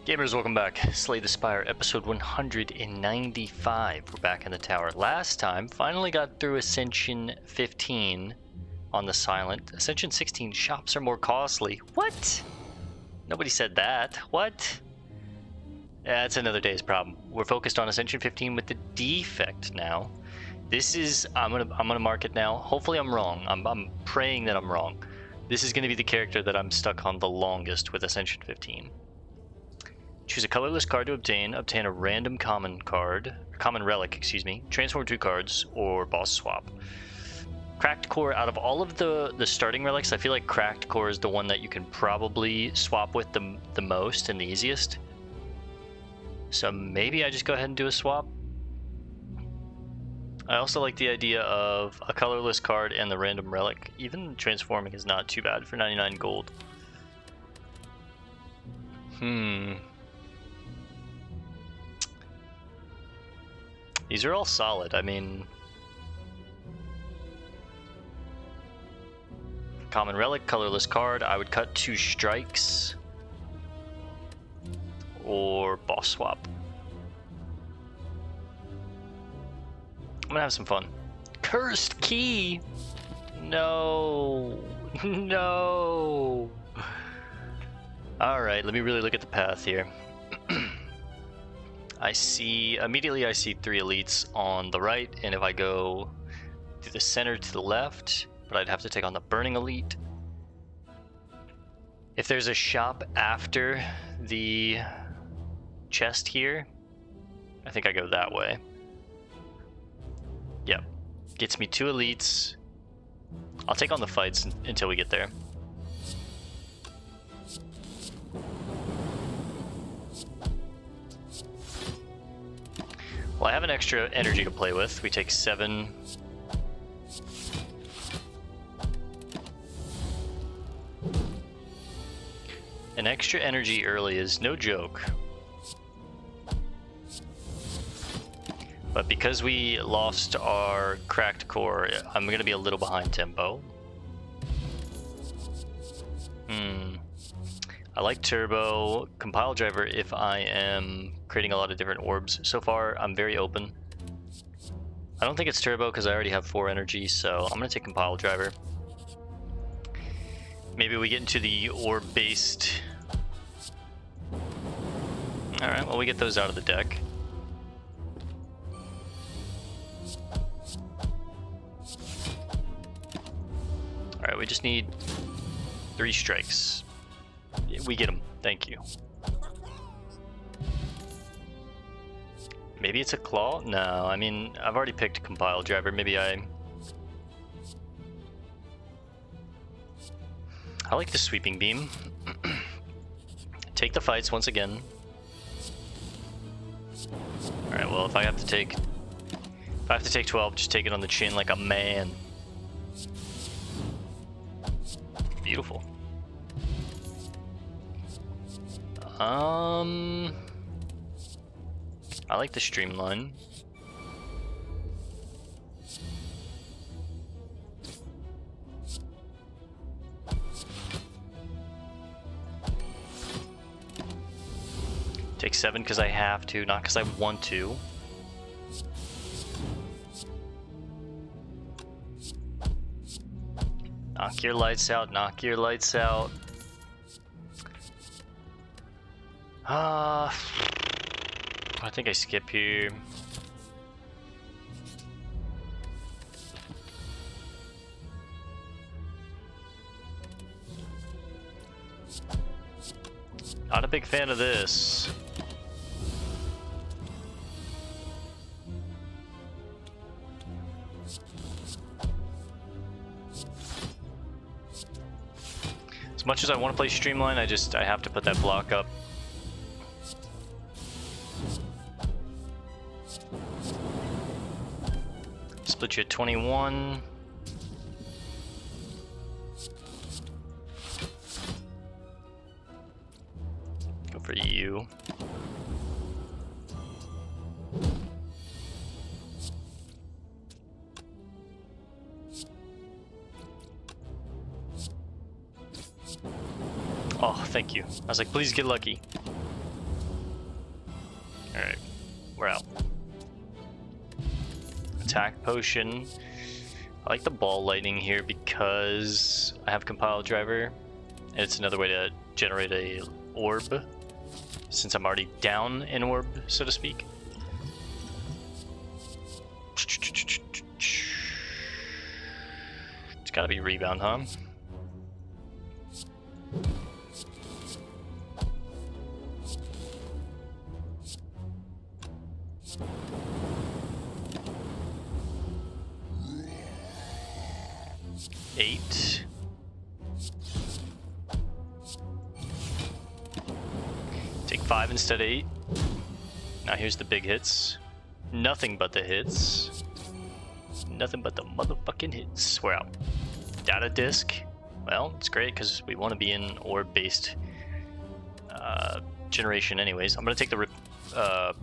Gamers, welcome back. Slay the Spire, episode 195. We're back in the tower. Last time, finally got through Ascension 15 on the silent. Ascension 16, shops are more costly. What? Nobody said that. What? Yeah, that's another day's problem. We're focused on Ascension 15 with the Defect now. This is, I'm gonna mark it now. Hopefully I'm wrong. I'm praying that I'm wrong. This is gonna be the character that I'm stuck on the longest with Ascension 15. Choose a colorless card to obtain a random common relic, transform 2 cards, or boss swap. Cracked Core, out of all of the starting relics, I feel like Cracked Core is the one that you can probably swap with the most and the easiest. So maybe I just go ahead and do a swap. I also like the idea of a colorless card and the random relic. Even transforming is not too bad for 99 gold. These are all solid. I mean, common relic, colorless card. I would cut 2 strikes or boss swap. I'm gonna have some fun. Cursed key. No. No. All right, let me really look at the path here. Immediately I see 3 elites on the right, and if I go to the center to the left, but I'd have to take on the burning elite. If there's a shop after the chest here, I think I go that way. Yep, gets me 2 elites. I'll take on the fights until we get there. Well, I have an extra energy to play with. We take 7. An extra energy early is no joke. But because we lost our Cracked Core, I'm going to be a little behind tempo. I like Turbo, Compile Driver if I am creating a lot of different orbs. So far, I'm very open. I don't think it's Turbo because I already have 4 energy, so I'm going to take Compile Driver. Maybe we get into the orb-based... Alright, well we get those out of the deck. Alright, we just need 3 strikes. We get them. Thank you. Maybe it's a claw? No, I mean, I've already picked Compile Driver. Maybe I like the Sweeping Beam. Take the fights once again. Alright, well, if I have to take 12, just take it on the chin like a man. Beautiful. I like the Streamline. Take 7 because I have to, not because I want to. Knock your lights out, knock your lights out. I think I skip here. Not a big fan of this. As much as I want to play Streamline, I have to put that block up. Split you at 21. Go for you. Oh, thank you. I was like, please get lucky. Alright, we're out. Attack potion. I like the ball lightning here because I have compile driver, and it's another way to generate a orb since I'm already down an orb, so to speak. It's gotta be rebound, huh? Eight. Take 5 instead of 8. Now here's the big hits. Nothing but the hits. Nothing but the motherfucking hits. We're out. Data disk. Well, it's great because we want to be in orb-based generation anyways. I'm going to take the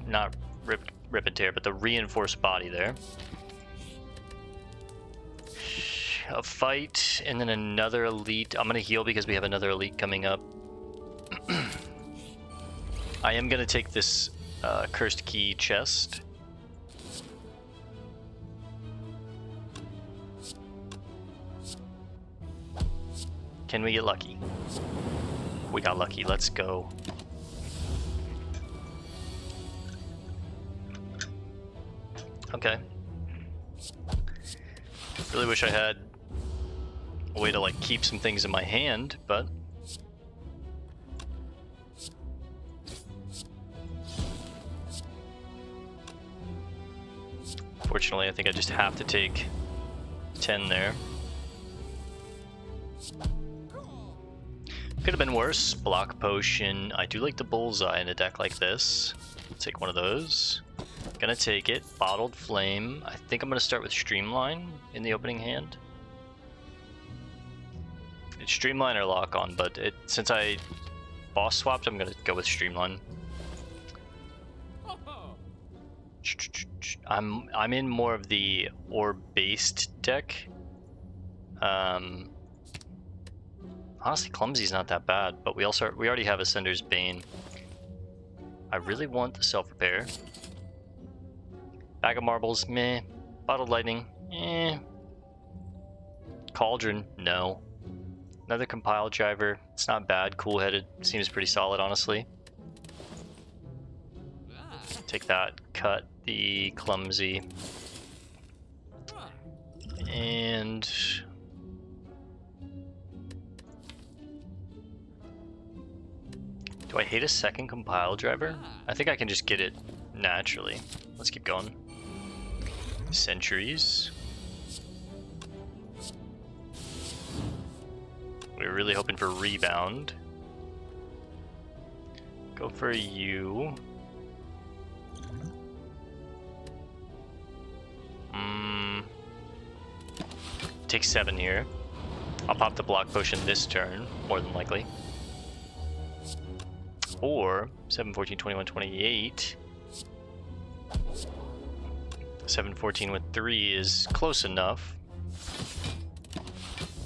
not rip and tear, but the reinforced body there. A fight, and then another elite. I'm going to heal because we have another elite coming up. I am going to take this cursed key chest. Can we get lucky? We got lucky. Let's go. Okay. Really wish I had a way to like keep some things in my hand, but fortunately I think I just have to take 10 there. Could have been worse. Block potion. I do like the bullseye in a deck like this. Take one of those. Gonna take it. Bottled flame. I think I'm gonna start with Streamline in the opening hand. It's Streamline or lock on, but since I boss swapped, I'm gonna go with Streamline. I'm in more of the orb-based deck. Honestly, Clumsy's not that bad, but we already have Ascender's Bane. I really want the self-repair. Bag of marbles, meh. Bottled lightning, eh. Cauldron, no. Another compile driver, it's not bad. Cool-headed, seems pretty solid, honestly. Take that, cut the clumsy. And do I hate a second compile driver? I think I can just get it naturally. Let's keep going. Centuries. We were really hoping for rebound. Go for you. Take 7 here. I'll pop the block potion this turn, more than likely. Or 7, 14, 21, 28. 7, 14 with 3 is close enough.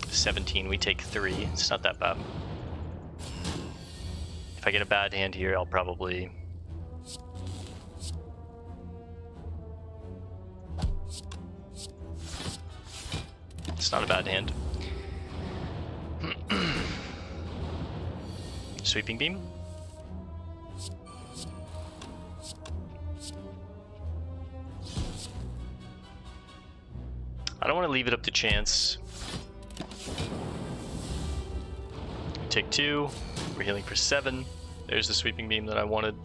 17, we take 3. It's not that bad. If I get a bad hand here, I'll probably... It's not a bad hand. Sweeping beam. I don't want to leave it up to chance. Take 2. We're healing for 7. There's the sweeping beam that I wanted.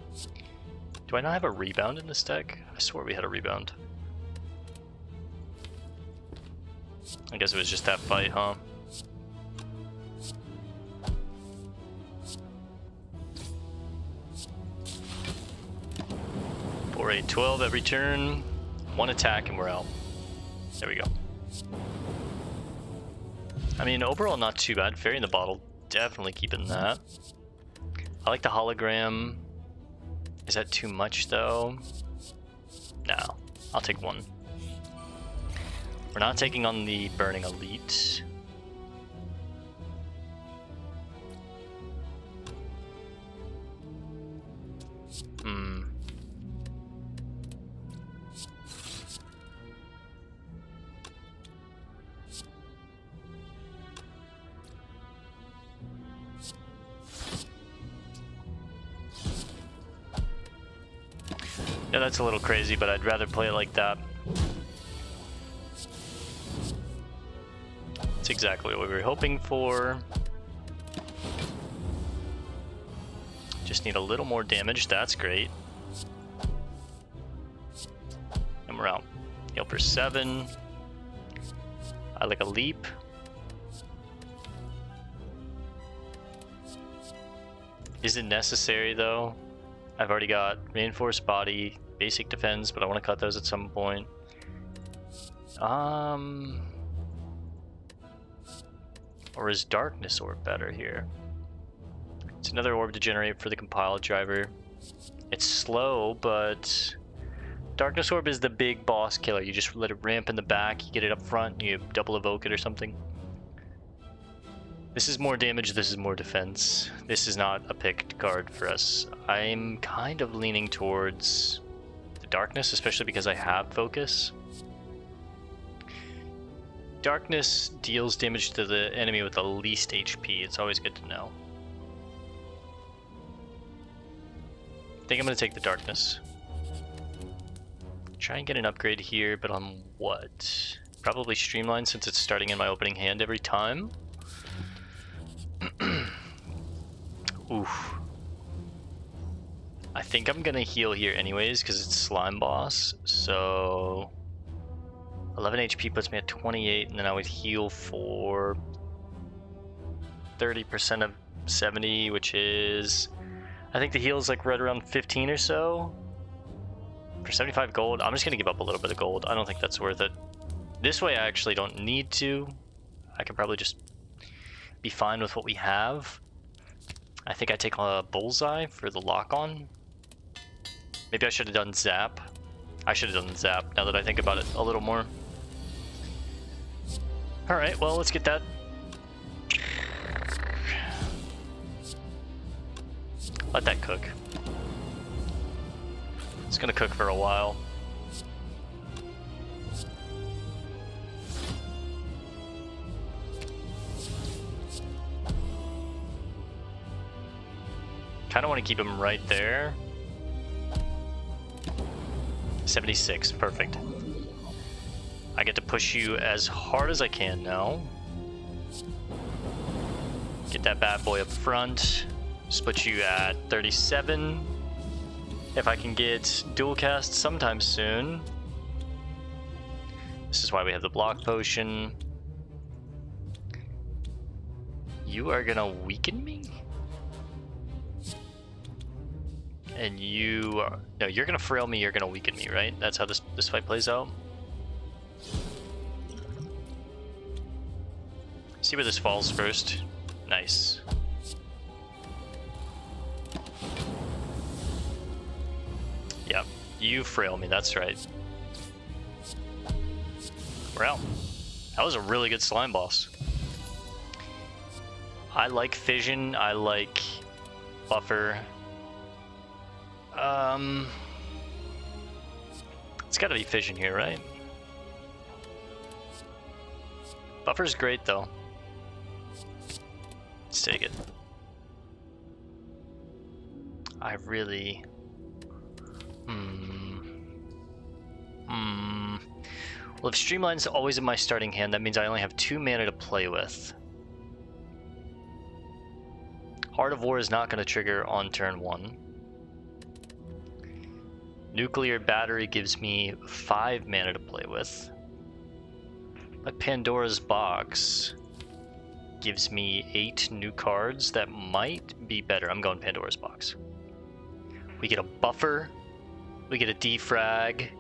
Do I not have a rebound in this deck? I swore we had a rebound. I guess it was just that fight, huh? Four, 8, 12 every turn. 1 attack and we're out. There we go. I mean, overall not too bad. Fairy in the bottle, definitely keeping that. I like the hologram. Is that too much though? No, I'll take 1. We're not taking on the burning elite. Yeah, that's a little crazy, but I'd rather play it like that. That's exactly what we were hoping for. Just need a little more damage, that's great. And we're out. Heal for 7. I like a leap. Is it necessary though? I've already got reinforced body, basic defense, but I want to cut those at some point. Or is Darkness Orb better here? It's another orb to generate for the compile driver. It's slow, but Darkness Orb is the big boss killer. You just let it ramp in the back, you get it up front, you double evoke it or something. This is more damage, this is more defense. This is not a picked card for us. I'm kind of leaning towards the Darkness, especially because I have Focus. Darkness deals damage to the enemy with the least HP. It's always good to know. I think I'm going to take the Darkness. Try and get an upgrade here, but on what? Probably Streamline since it's starting in my opening hand every time. Oof. I think I'm gonna heal here anyways because it's Slime Boss, so 11 HP puts me at 28, and then I would heal for 30% of 70, which is, I think the heal is like right around 15 or so. For 75 gold, I'm just gonna give up a little bit of gold. I don't think that's worth it. This way I actually don't need to. I can probably just be fine with what we have. I think I take a Bullseye for the lock-on. Maybe I should have done Zap. I should have done Zap now that I think about it a little more. Alright, well, let's get that. Let that cook. It's gonna cook for a while. Kind of want to keep him right there. 76, perfect. I get to push you as hard as I can now. Get that bad boy up front. Split you at 37. If I can get dual cast sometime soon. This is why we have the block potion. You are gonna weaken me? And you are, no, you're gonna frail me, you're gonna weaken me, right? That's how this fight plays out. See where this falls first. Nice. Yep, you frail me, that's right. We're out. That was a really good slime boss. I like Fission, I like Buffer. It's gotta be Fission here, right? Buffer's great though. Let's take it. I really... Well, if Streamline's always in my starting hand, that means I only have 2 mana to play with. Heart of War is not going to trigger on turn 1. Nuclear Battery gives me 5 mana to play with. But Pandora's Box gives me 8 new cards that might be better. I'm going Pandora's Box. We get a Buffer, we get a Defrag,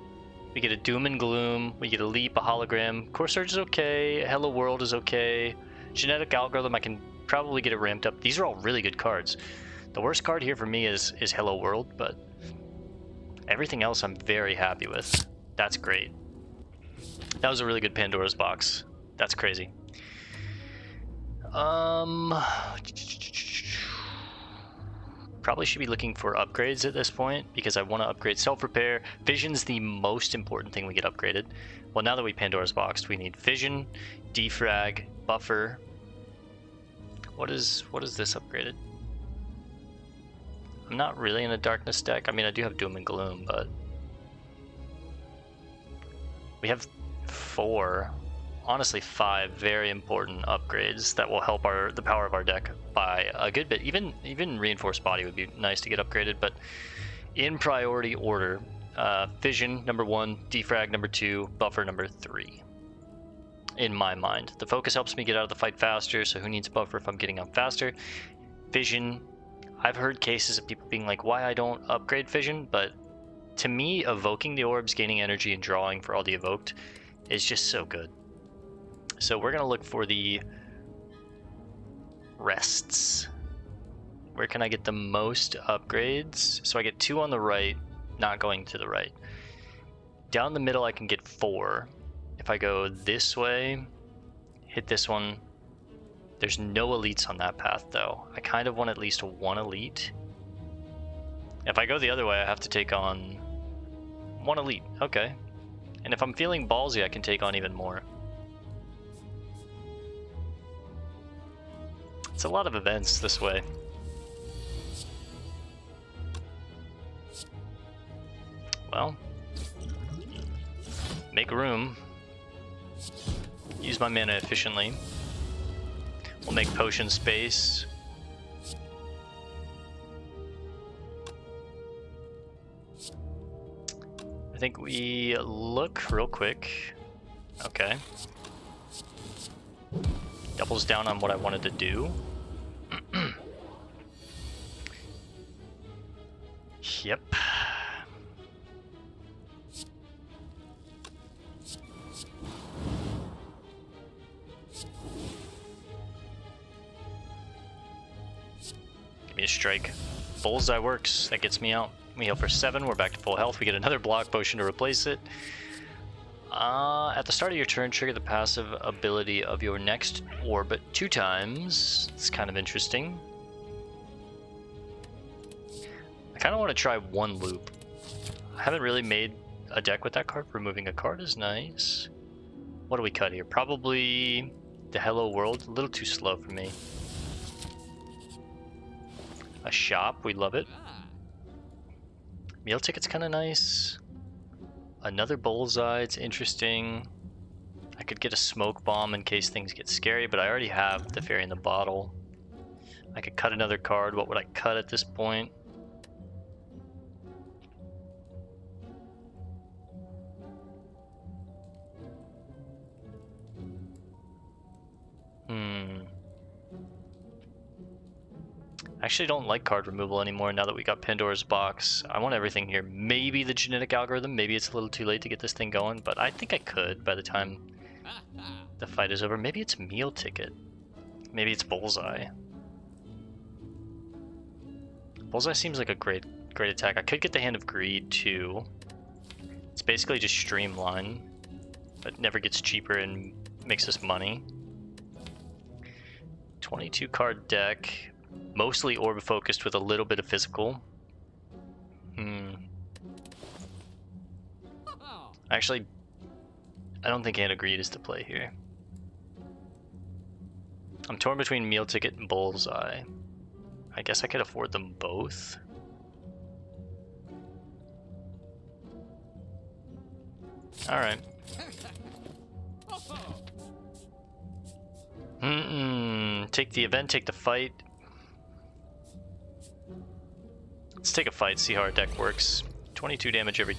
we get a Doom and Gloom, we get a Leap, a Hologram. Core Surge is okay, Hello World is okay. Genetic Algorithm, I can probably get it ramped up. These are all really good cards. The worst card here for me is Hello World, but everything else I'm very happy with. That's great. That was a really good Pandora's Box. That's crazy. Probably should be looking for upgrades at this point because I want to upgrade Self-Repair. Vision's the most important thing we get upgraded. Well, now that we Pandora's Boxed, we need Vision, Defrag, Buffer. What is this upgraded? I'm not really in a Darkness deck. I mean, I do have Doom and Gloom, but We have 4, honestly 5 very important upgrades that will help the power of our deck by a good bit. Even reinforced body would be nice to get upgraded, but in priority order, fission number 1, defrag number 2, buffer number 3. In my mind, the focus helps me get out of the fight faster, so who needs buffer if I'm getting up faster? Fission, I've heard cases of people being like, why I don't upgrade fission, but to me, evoking the orbs, gaining energy, and drawing for all the evoked is just so good. So we're gonna look for the rests. Where can I get the most upgrades? So I get 2 on the right, not going to the right. Down the middle I can get 4. If I go this way, hit this one, there's no elites on that path though. I kind of want at least 1 elite. If I go the other way, I have to take on 1 elite, okay. And if I'm feeling ballsy, I can take on even more. It's a lot of events this way. Well, make room. Use my mana efficiently. We'll make potion space. I think we look real quick. Okay. Doubles down on what I wanted to do. Yep. Give me a strike. Bullseye works. That gets me out. We heal for 7. We're back to full health. We get another block potion to replace it. At the start of your turn, trigger the passive ability of your next orbit 2 times. It's kind of interesting. I kind of want to try 1 loop. I haven't really made a deck with that card. Removing a card is nice. What do we cut here? Probably the Hello World. A little too slow for me. A shop. We love it. Meal ticket's kind of nice. Another bullseye. It's interesting. I could get a smoke bomb in case things get scary, but I already have the fairy in the bottle. I could cut another card. What would I cut at this point? I actually don't like card removal anymore now that we got Pandora's box. I want everything here. Maybe the genetic algorithm. Maybe it's a little too late to get this thing going, but I think I could by the time the fight is over. Maybe it's meal ticket. Maybe it's bullseye. Bullseye seems like a great attack. I could get the Hand of Greed too. It's basically just Streamline, but never gets cheaper and makes us money. 22 card deck. Mostly orb focused with a little bit of physical. Actually, I don't think Hand of Greed is the play here. I'm torn between meal ticket and bullseye. I guess I could afford them both. Alright. Take the event, take the fight. Let's take a fight, see how our deck works. 22 damage every...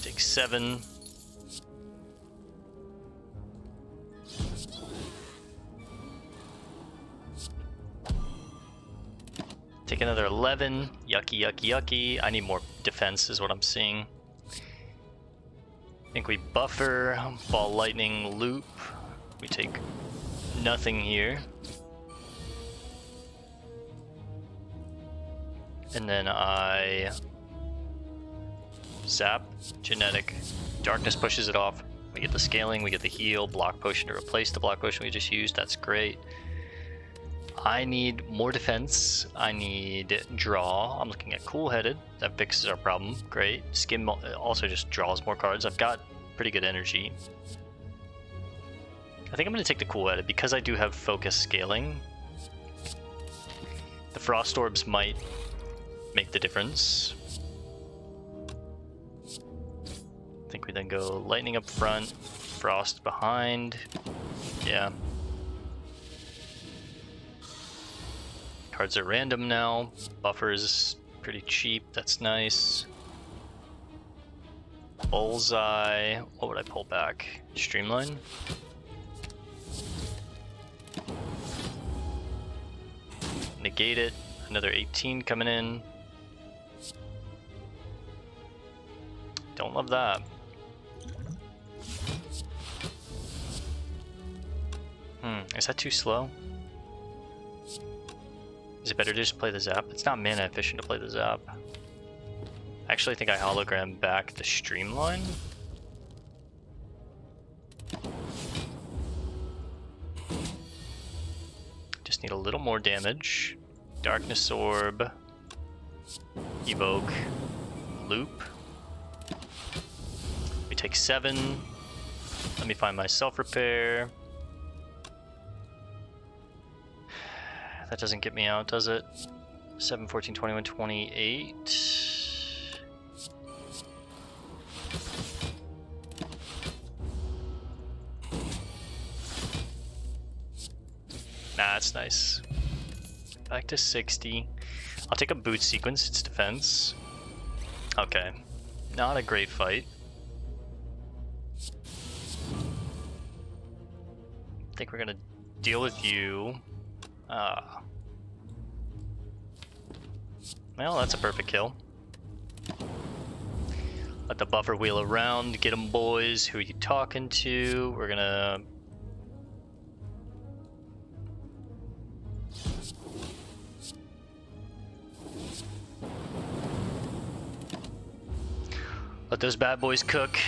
Take 7. Take another 11. Yucky, yucky, yucky. I need more defense is what I'm seeing. I think we buffer, ball lightning, loop. We take nothing here. And then I zap, genetic. Darkness pushes it off. We get the scaling, we get the heal, block potion to replace the block potion we just used. That's great. I need more defense. I need draw. I'm looking at cool-headed. That fixes our problem. Great. Skim also just draws more cards. I've got pretty good energy. I think I'm going to take the cool edit because I do have focus scaling. The frost orbs might make the difference. I think we then go lightning up front, frost behind. Yeah. Cards are random now. Buffer's pretty cheap. That's nice. Bullseye. What would I pull back? Streamline? Negate it. Another 18 coming in. Don't love that. Is that too slow? Is it better to just play the zap? It's not mana efficient to play the zap. I actually think I hologram back the Streamline. Just need a little more damage. Darkness Orb. Evoke. Loop. We take 7. Let me find my self-repair. That doesn't get me out, does it? 7, 14, 21, 28. Nah, that's nice. Back to 60. I'll take a boot sequence, it's defense. Okay. Not a great fight. I think we're gonna deal with you. Well, that's a perfect kill. Let the buffer wheel around. Get them, boys. Who are you talking to? We're gonna... let those bad boys cook.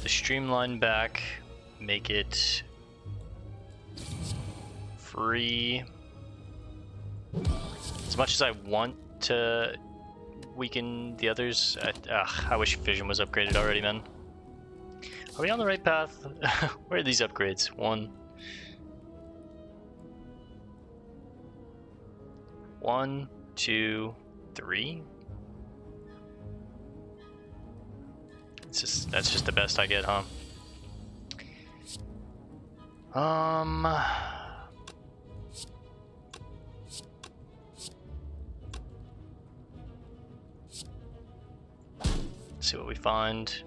Streamline back, make it free. As much as I want to weaken the others, I wish Fission was upgraded already, man. Are we on the right path? Where are these upgrades? 1. 1, 2, 3. That's just the best I get, huh? Let's see what we find.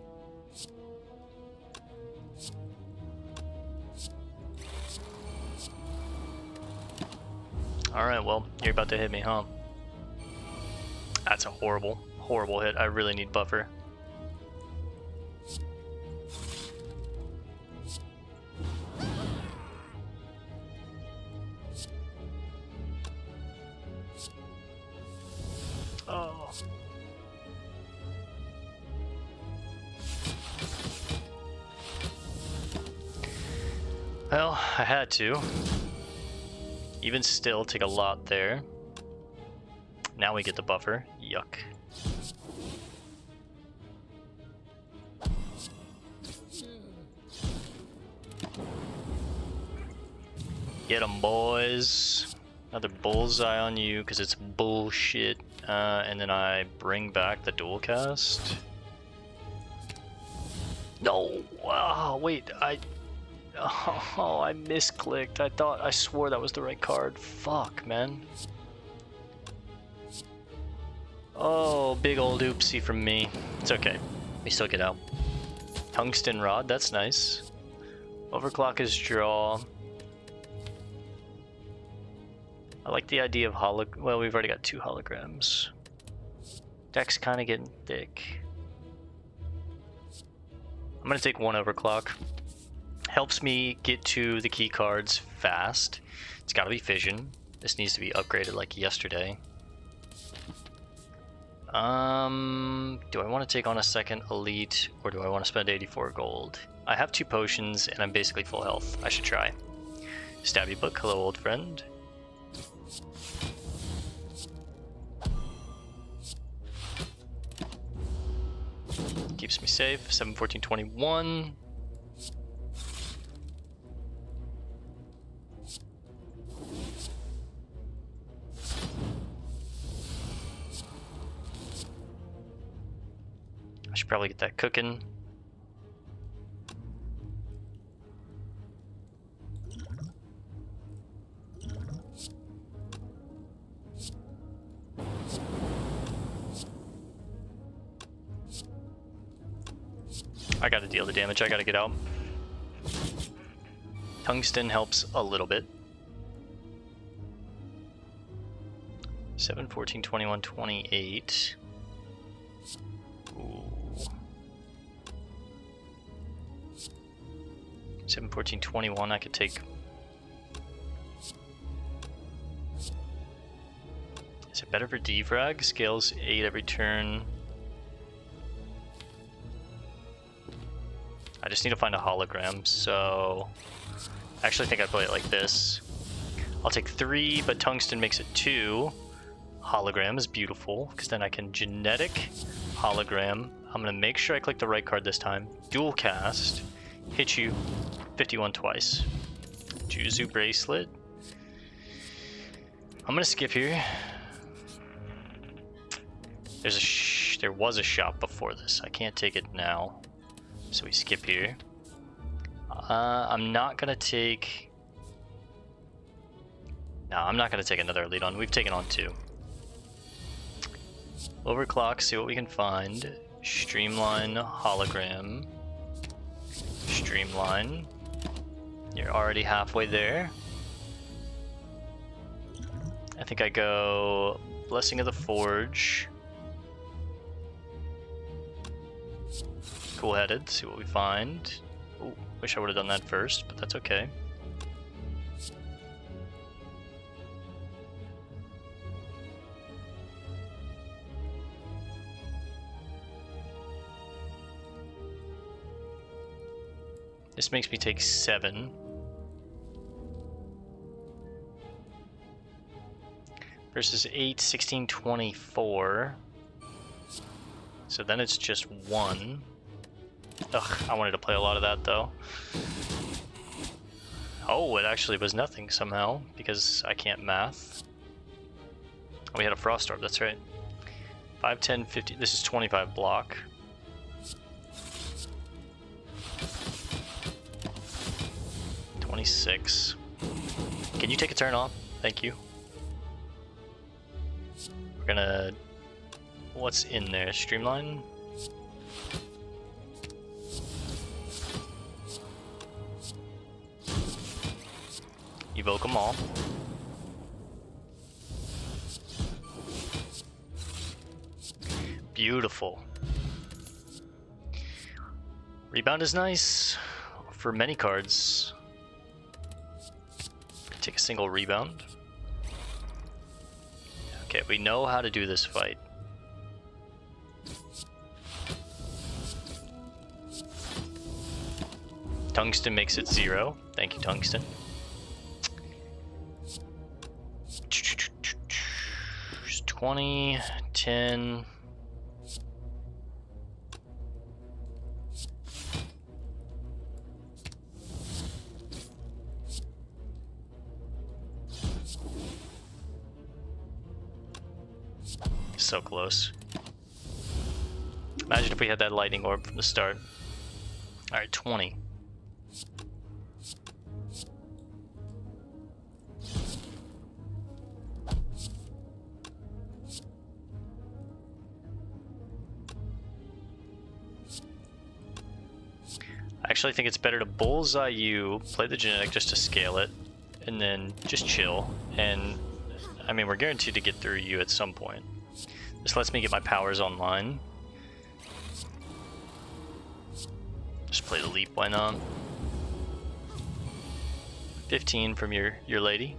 Alright, well, you're about to hit me, huh? That's a horrible, horrible hit. I really need buffer. Oh. Well, I had to. Even still, take a lot there. Now we get the buffer. Yuck. Get 'em, boys. Another bullseye on you because it's bullshit. And then I bring back the dual cast. No! Oh, wait, I misclicked. I swore that was the right card. Fuck, man. Oh, big old oopsie from me. It's okay. We still get out. Tungsten rod, that's nice. Overclock is draw. I like the idea of well, we've already got 2 holograms. Deck's kind of getting thick. I'm gonna take 1 overclock. Helps me get to the key cards fast. It's gotta be fission. This needs to be upgraded like yesterday. Do I want to take on a second elite, or do I want to spend 84 gold? I have 2 potions, and I'm basically full health. I should try. Stabby Book, hello old friend. Keeps me safe. 7, 14, 21. I should probably get that cooking. I gotta deal the damage, I gotta get out. Tungsten helps a little bit. 7, 14, 21, 28. Ooh. 7, 14, 21, I could take. Is it better for defrag? Scales 8 every turn. I just need to find a hologram, so I actually think I'd play it like this. I'll take 3, but tungsten makes it 2. Hologram is beautiful, because then I can genetic hologram. I'm gonna make sure I click the right card this time. Dual cast, hit you 51 twice. Juzu bracelet. I'm gonna skip here. There was a shop before this. I can't take it now. So we skip here. I'm not gonna take. No, I'm not gonna take another elite on. We've taken on 2. Overclock, see what we can find. Streamline, hologram. Streamline. You're already halfway there. I think I go Blessing of the Forge. Cool-headed, see what we find. Ooh, wish I would have done that first, but that's okay. This makes me take 7. Versus 8, 16, 24. So then it's just 1. Ugh, I wanted to play a lot of that though. Oh, it actually was nothing somehow, because I can't math. Oh, we had a frost orb, that's right. 5, 10, 50, this is 25 block. $26. Can you take a turn off? Thank you. We're gonna... What's in there? Streamline? Evoke them all. Beautiful. Rebound is nice for many cards. Take a single rebound. Okay, we know how to do this fight. Tungsten makes it 0. Thank you, Tungsten. 20, 10. So close. Imagine if we had that lightning orb from the start. Alright, 20. I actually think it's better to bullseye you, play the genetic just to scale it, and then just chill. And I mean, we're guaranteed to get through you at some point. This lets me get my powers online. Just play the leap, why not? 15 from your lady.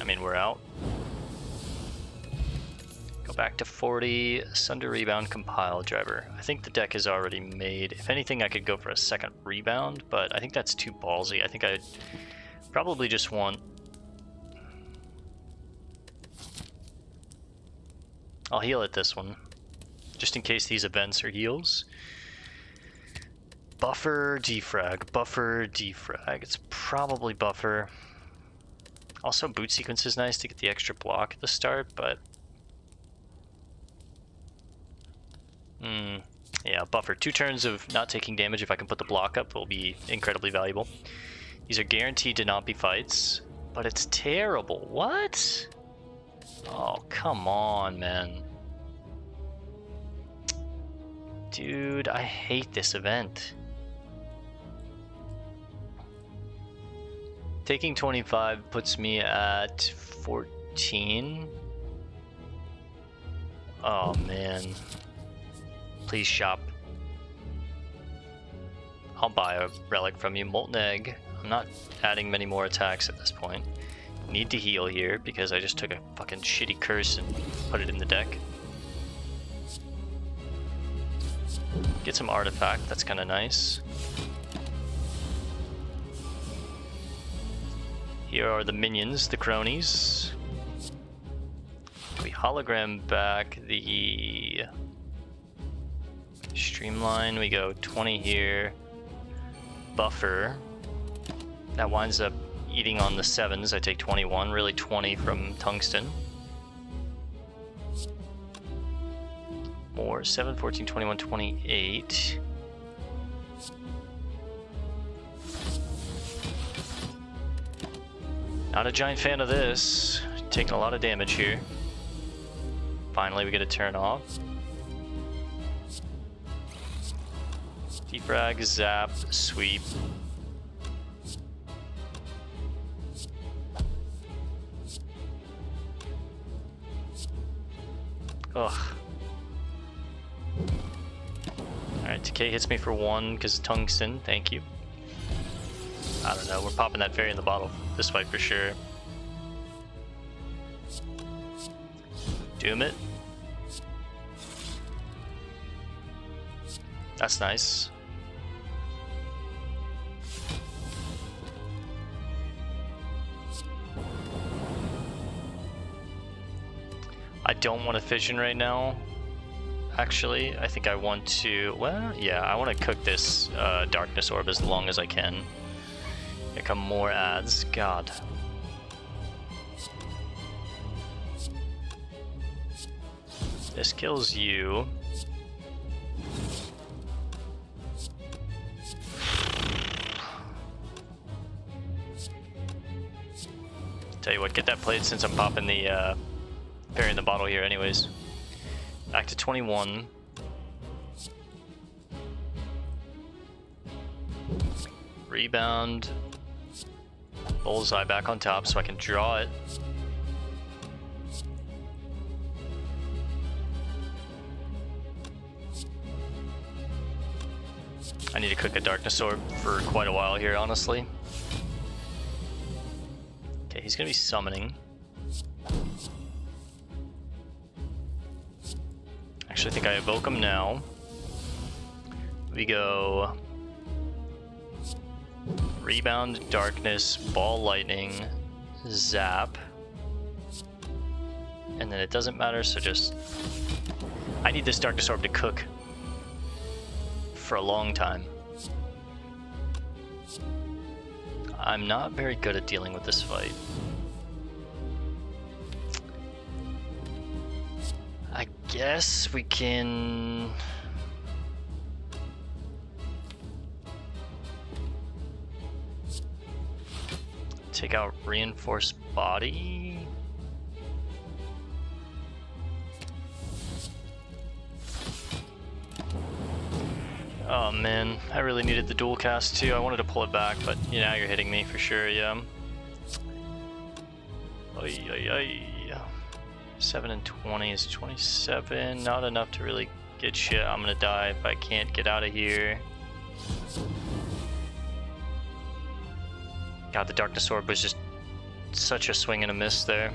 I mean, we're out. Go back to 40, Sunder Rebound, Compile Driver. I think the deck is already made. If anything, I could go for a second Rebound, but I think that's too ballsy. I think I'd probably just want... I'll heal at this one, just in case these events are heals. Buffer, defrag, buffer, defrag. It's probably buffer. Also, boot sequence is nice to get the extra block at the start, but... yeah, buffer. 2 turns of not taking damage if I can put the block up will be incredibly valuable. These are guaranteed to not be fights, but it's terrible. What? Oh, come on, man. Dude, I hate this event. Taking 25 puts me at 14. Oh, man. Please shop. I'll buy a relic from you. Molten Egg. I'm not adding many more attacks at this point. Need to heal here because I just took a fucking shitty curse and put it in the deck. Get some artifact, that's kind of nice. Here are the minions, the cronies. We hologram back the Streamline, we go 20 here. Buffer. That winds up eating on the 7s, I take 21, really 20 from Tungsten. More, 7, 14, 21, 28. Not a giant fan of this. Taking a lot of damage here. Finally we get a turn off. Defrag, zap, sweep. Ugh. Alright, Decay hits me for 1 because Tungsten, thank you. I don't know, we're popping that fairy in the bottle this fight for sure. Doom it. That's nice. I don't want to fission right now. Actually, I think I want to, well, yeah, I want to cook this Darkness Orb as long as I can. Here come more ads, God. This kills you. Tell you what, get that played since I'm popping the fairy in the bottle here anyways. Back to 21. Rebound. Bullseye back on top so I can draw it. I need to cook a Darkness Orb for quite a while here, honestly. Okay, he's gonna be summoning. Actually, I think I evoke him now. We go Rebound, Darkness, Ball Lightning, Zap. And then it doesn't matter, so just... I need this Darkness Orb to cook for a long time. I'm not very good at dealing with this fight. I guess we can... take out Reinforced Body. Oh man, I really needed the dual cast too. I wanted to pull it back, but now you're hitting me for sure, yeah. Oy, oy, oy. 7 and 20 is 27. Not enough to really get shit. I'm gonna die if I can't get out of here. God, the Darkness Orb was just such a swing and a miss there.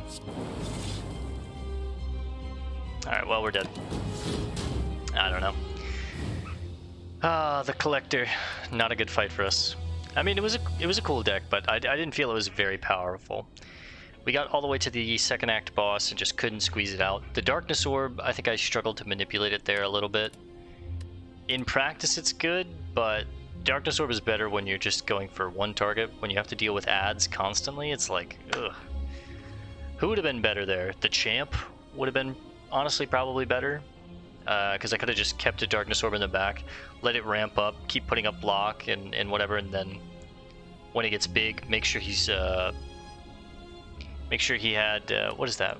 Alright, well, we're dead. I don't know. The Collector. Not a good fight for us. I mean, it was a cool deck, but I didn't feel it was very powerful. We got all the way to the second act boss and just couldn't squeeze it out. The Darkness Orb, I think I struggled to manipulate it there a little bit. In practice, it's good, but Darkness Orb is better when you're just going for one target. When you have to deal with adds constantly, it's like, ugh. Who would have been better there? The Champ would have been, honestly, probably better. Because I could have just kept a Darkness Orb in the back, let it ramp up, keep putting up block and whatever, and then when it gets big, make sure he's... Make sure he had, what is that?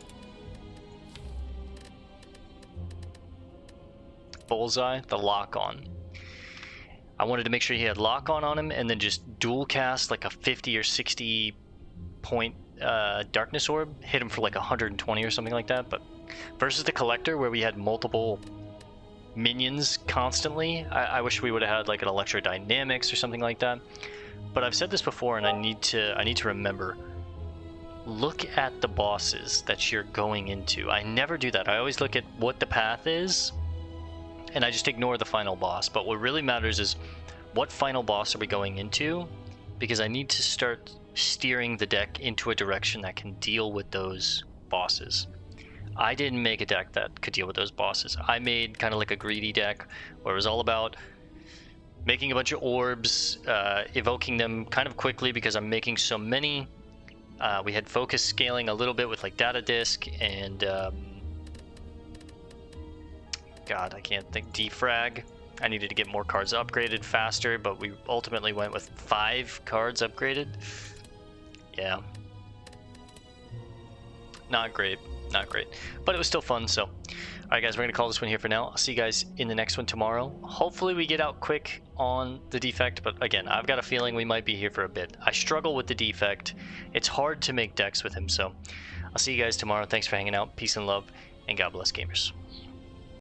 Bullseye? The lock-on. I wanted to make sure he had lock-on on him and then just dual cast like a 50 or 60 point Darkness Orb, hit him for like 120 or something like that. But versus the Collector where we had multiple minions constantly, I wish we would have had like an Electrodynamics or something like that. But I've said this before and I need to remember. Look at the bosses that you're going into. I never do that. I always look at what the path is, and I just ignore the final boss. But what really matters is what final boss are we going into, because I need to start steering the deck into a direction that can deal with those bosses. I didn't make a deck that could deal with those bosses. I made kind of like a greedy deck where it was all about making a bunch of orbs, evoking them kind of quickly because I'm making so many. We had focus scaling a little bit with like data disk and God, I can't think. Defrag. I needed to get more cards upgraded faster, but we ultimately went with 5 cards upgraded. Yeah. Not great. Not great. But it was still fun, so. Alright guys, we're going to call this one here for now. I'll see you guys in the next one tomorrow. Hopefully we get out quick on the Defect, but again, I've got a feeling we might be here for a bit. I struggle with the Defect. It's hard to make decks with him, so. I'll see you guys tomorrow. Thanks for hanging out. Peace and love, and God bless gamers.